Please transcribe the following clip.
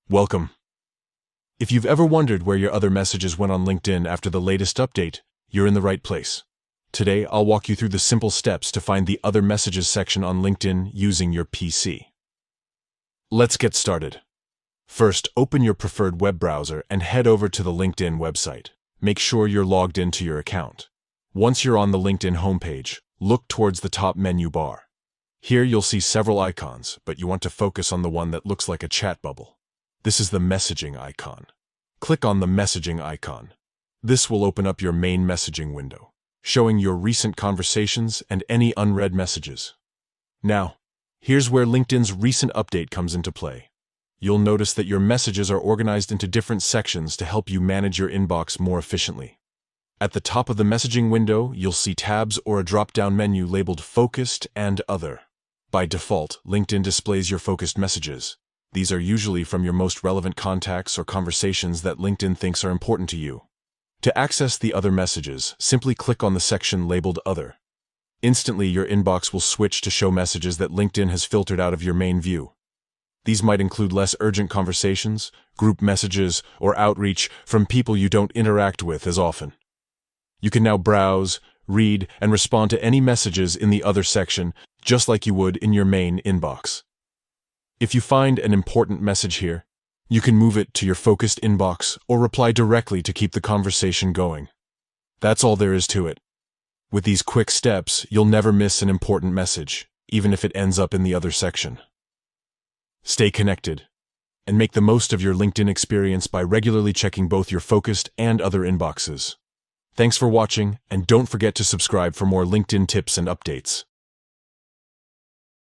Welcome. If you've ever wondered where your other messages went on LinkedIn after the latest update, you're in the right place. Today, I'll walk you through the simple steps to find the Other Messages section on LinkedIn using your PC. Let's get started. First, open your preferred web browser and head over to the LinkedIn website. Make sure you're logged into your account. Once you're on the LinkedIn homepage, look towards the top menu bar. Here you'll see several icons, but you want to focus on the one that looks like a chat bubble. This is the messaging icon. Click on the messaging icon. This will open up your main messaging window, showing your recent conversations and any unread messages. Now, here's where LinkedIn's recent update comes into play. You'll notice that your messages are organized into different sections to help you manage your inbox more efficiently. At the top of the messaging window, you'll see tabs or a drop-down menu labeled Focused and Other. By default, LinkedIn displays your focused messages. These are usually from your most relevant contacts or conversations that LinkedIn thinks are important to you. To access the other messages, simply click on the section labeled Other. Instantly, your inbox will switch to show messages that LinkedIn has filtered out of your main view. These might include less urgent conversations, group messages, or outreach from people you don't interact with as often. You can now browse, read, and respond to any messages in the Other section, just like you would in your main inbox. If you find an important message here, you can move it to your focused inbox or reply directly to keep the conversation going. That's all there is to it. With these quick steps, you'll never miss an important message, even if it ends up in the Other section. Stay connected, and make the most of your LinkedIn experience by regularly checking both your focused and other inboxes. Thanks for watching, and don't forget to subscribe for more LinkedIn tips and updates.